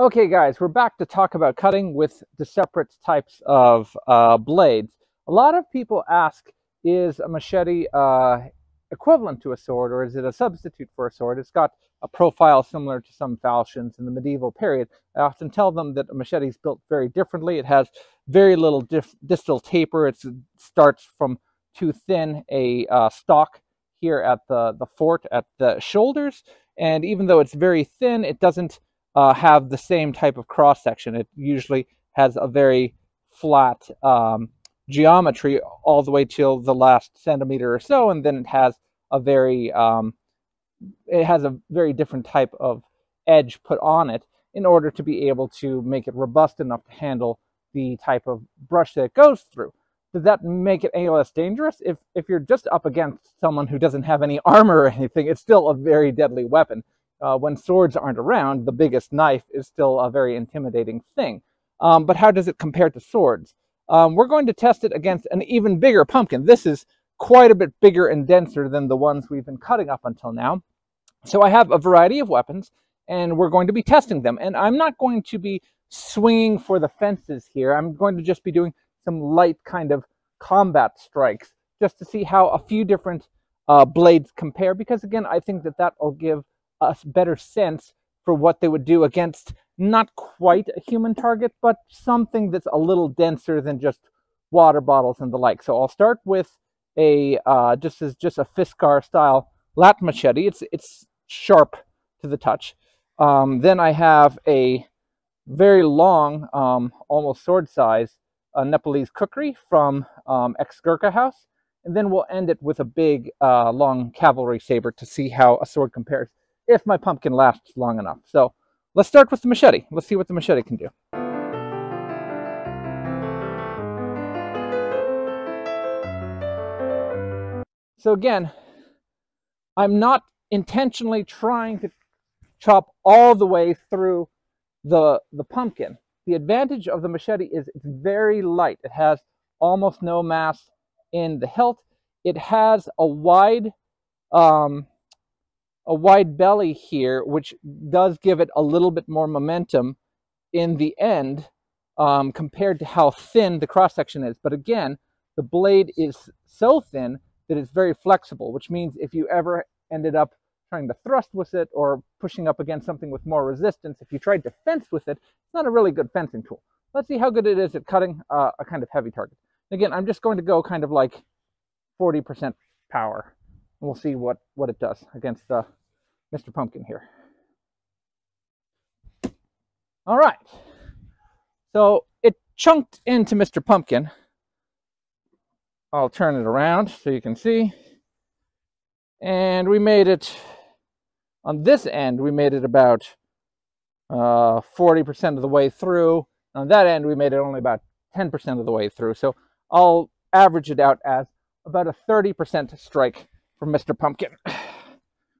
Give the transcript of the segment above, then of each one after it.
Okay, guys, we're back to talk about cutting with the separate types of blades. A lot of people ask, is a machete equivalent to a sword, or is it a substitute for a sword? It's got a profile similar to some falchions in the medieval period. I often tell them that a machete is built very differently. It has very little distal taper. It starts from too thin a stock here at the fort at the shoulders, and even though it's very thin, it doesn't have the same type of cross section. It usually has a very flat geometry all the way till the last centimeter or so, and then it has a very different type of edge put on it in order to be able to make it robust enough to handle the type of brush that it goes through. Does that make it any less dangerous? If you're just up against someone who doesn't have any armor or anything, it's still a very deadly weapon. When swords aren't around, the biggest knife is still a very intimidating thing. But how does it compare to swords? We're going to test it against an even bigger pumpkin. This is quite a bit bigger and denser than the ones we've been cutting up until now. So I have a variety of weapons, and we're going to be testing them. And I'm not going to be swinging for the fences here. I'm going to just be doing some light kind of combat strikes just to see how a few different blades compare, because again, I think that will give a better sense for what they would do against not quite a human target, but something that's a little denser than just water bottles and the like. So I'll start with a just a Fiskar style lat machete. It's sharp to the touch. Then I have a very long, almost sword size Nepalese kukri from ExGhurka house, and then we'll end it with a big long cavalry saber to see how a sword compares, if my pumpkin lasts long enough. So let's start with the machete. Let's see what the machete can do. So again, I'm not intentionally trying to chop all the way through the pumpkin. The advantage of the machete is it's very light. It has almost no mass in the hilt. It has a wide belly here, which does give it a little bit more momentum in the end compared to how thin the cross-section is. But again, the blade is so thin that it's very flexible, which means if you ever ended up trying to thrust with it or pushing up against something with more resistance, if you tried to fence with it, it's not a really good fencing tool. Let's see how good it is at cutting a kind of heavy target. Again, I'm just going to go kind of like 40% power. We'll see what it does against Mr. Pumpkin here. All right. So it chunked into Mr. Pumpkin. I'll turn it around so you can see. And we made it, on this end, we made it about 40% of the way through. On that end, we made it only about 10% of the way through. So I'll average it out as about a 30% strike from Mr. Pumpkin,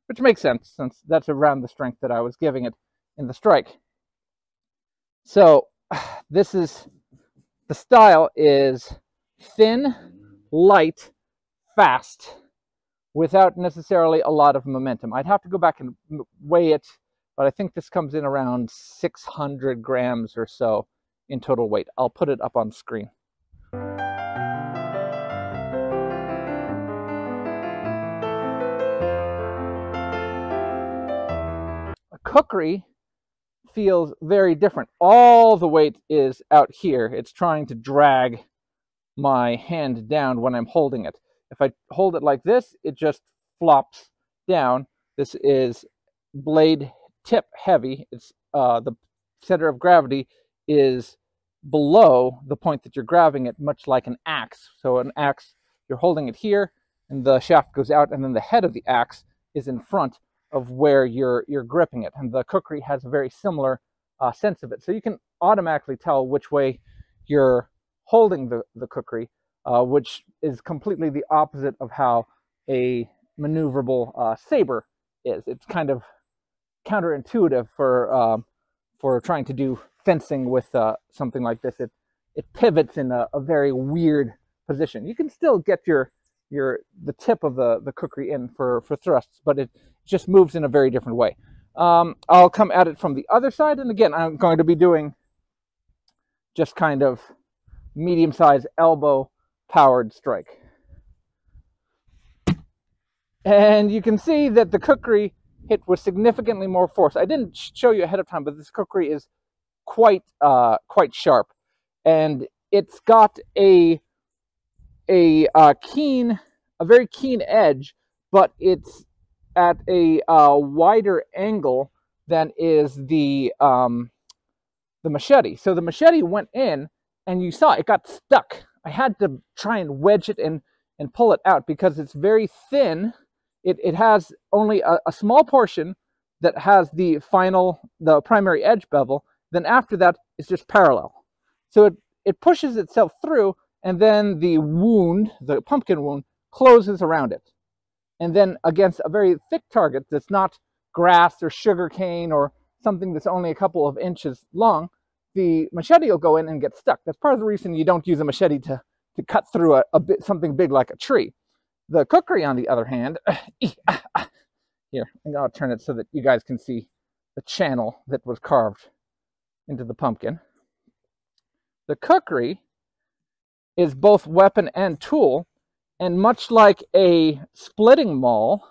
which makes sense since that's around the strength that I was giving it in the strike. So this is, the style is thin, light, fast, without necessarily a lot of momentum. I'd have to go back and weigh it, but I think this comes in around 600 grams or so in total weight. I'll put it up on screen. Kukri feels very different. All the weight is out here. It's trying to drag my hand down when I'm holding it. If I hold it like this, it just flops down. This is blade tip heavy. It's the center of gravity is below the point that you're grabbing it, much like an axe. So an axe, you're holding it here, and the shaft goes out, and then the head of the axe is in front of where you're gripping it. And the kukri has a very similar sense of it. So you can automatically tell which way you're holding the kukri, which is completely the opposite of how a maneuverable saber is. It's kind of counterintuitive for trying to do fencing with something like this. It pivots in a very weird position. You can still get the tip of the kukri in for thrusts, but it just moves in a very different way. I'll come at it from the other side, and again, I'm going to be doing just kind of medium-sized elbow powered strike. And you can see that the Kukri hit with significantly more force. I didn't show you ahead of time, but this Kukri is quite sharp, and it's got a very keen edge, but it's at a wider angle than is the machete. So the machete went in, and you saw it got stuck. I had to try and wedge it in and pull it out because it's very thin. It has only a small portion that has the primary edge bevel. Then after that, it's just parallel. So it pushes itself through, and then the wound, the pumpkin wound, closes around it. And then against a very thick target that's not grass or sugar cane or something that's only a couple of inches long, the machete will go in and get stuck. That's part of the reason you don't use a machete to cut through something big like a tree. The Kukri, on the other hand, here, I'll turn it so that you guys can see the channel that was carved into the pumpkin. The Kukri is both weapon and tool, and much like a splitting maul,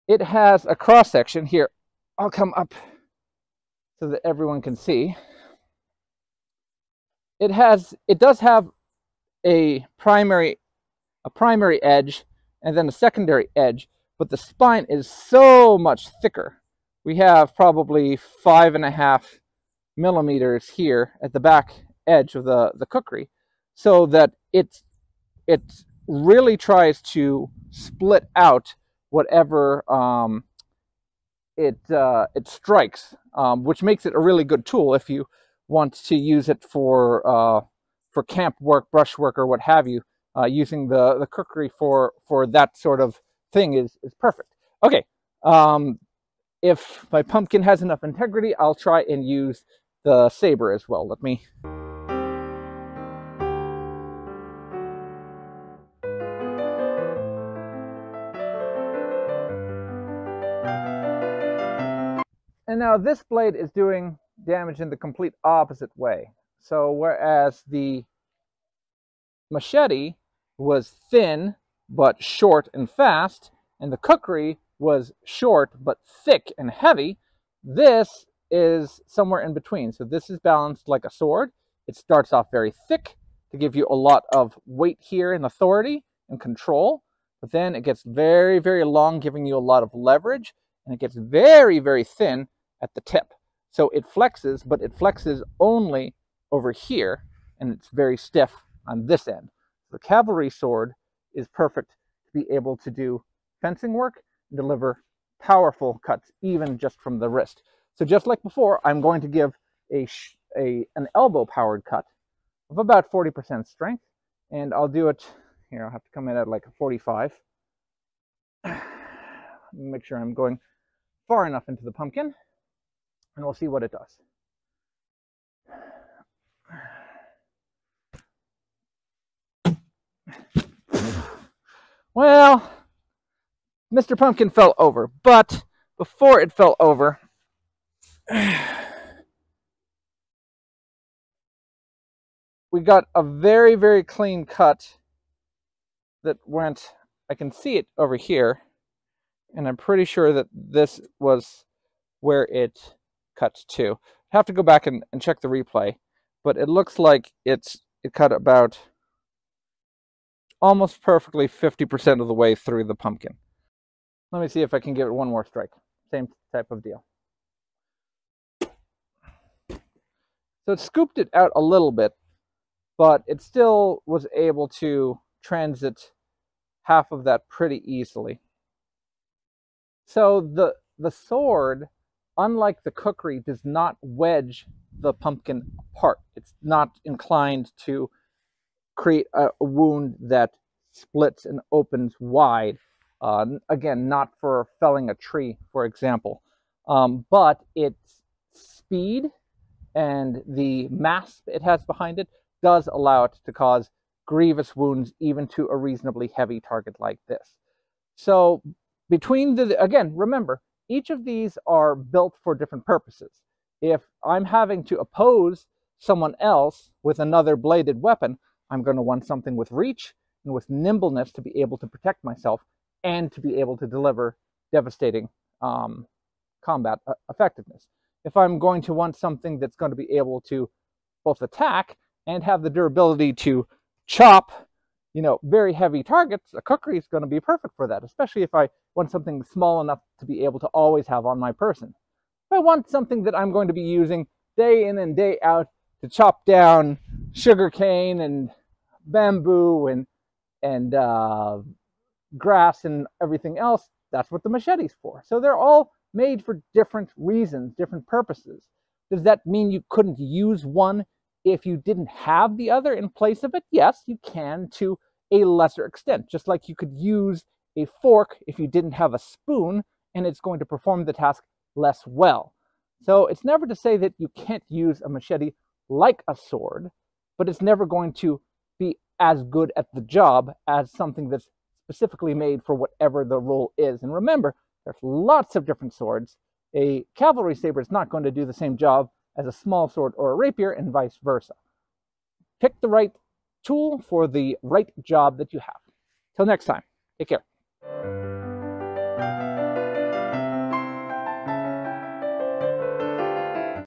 it has a cross-section. Here, I'll come up so that everyone can see. It does have a primary edge and then a secondary edge, but the spine is so much thicker. We have probably 5.5 millimeters here at the back edge of the Kukri, so that it really tries to split out whatever it strikes, which makes it a really good tool if you want to use it for camp work, brush work, or what have you. Using the Kukri for that sort of thing is perfect. Okay, if my pumpkin has enough integrity, I'll try and use the Sabre as well. Let me... And now this blade is doing damage in the complete opposite way. So whereas the machete was thin but short and fast, and the Kukri was short but thick and heavy, this is somewhere in between. So this is balanced like a sword. It starts off very thick to give you a lot of weight here and authority and control, but then it gets very, very long, giving you a lot of leverage, and it gets very, very thin at the tip. So it flexes, but it flexes only over here, and it's very stiff on this end. The cavalry sword is perfect to be able to do fencing work and deliver powerful cuts, even just from the wrist. So just like before, I'm going to give an elbow-powered cut of about 40% strength, and I'll do it here. I'll have to come in at like a 45. Make sure I'm going far enough into the pumpkin, and we'll see what it does. Well, Mr. Pumpkin fell over, but before it fell over, we got a very, very clean cut that went, I can see it over here, and I'm pretty sure that this was where it cut to. I have to go back and check the replay, but it looks like it cut about almost perfectly 50% of the way through the pumpkin. Let me see if I can give it one more strike. Same type of deal. So it scooped it out a little bit, but it still was able to transit half of that pretty easily. So the sword, unlike the Kukri, does not wedge the pumpkin apart. It's not inclined to create a wound that splits and opens wide. Again, not for felling a tree, for example. But its speed and the mass it has behind it does allow it to cause grievous wounds even to a reasonably heavy target like this. So between again, remember, each of these are built for different purposes. If I'm having to oppose someone else with another bladed weapon, I'm going to want something with reach and with nimbleness to be able to protect myself and to be able to deliver devastating combat effectiveness. If I'm going to want something that's going to be able to both attack and have the durability to chop, very heavy targets, a kukri is going to be perfect for that, especially if I want something small enough to be able to always have on my person. If I want something that I'm going to be using day in and day out to chop down sugarcane and bamboo and grass and everything else, that's what the machete's for. So they're all made for different reasons, different purposes. Does that mean you couldn't use one if you didn't have the other in place of it? Yes, you can to a lesser extent, just like you could use a fork if you didn't have a spoon, and it's going to perform the task less well. So it's never to say that you can't use a machete like a sword, but it's never going to be as good at the job as something that's specifically made for whatever the role is. And remember, there's lots of different swords. A cavalry saber is not going to do the same job as a small sword or a rapier, and vice versa. Pick the right tool for the right job that you have. Till next time, take care.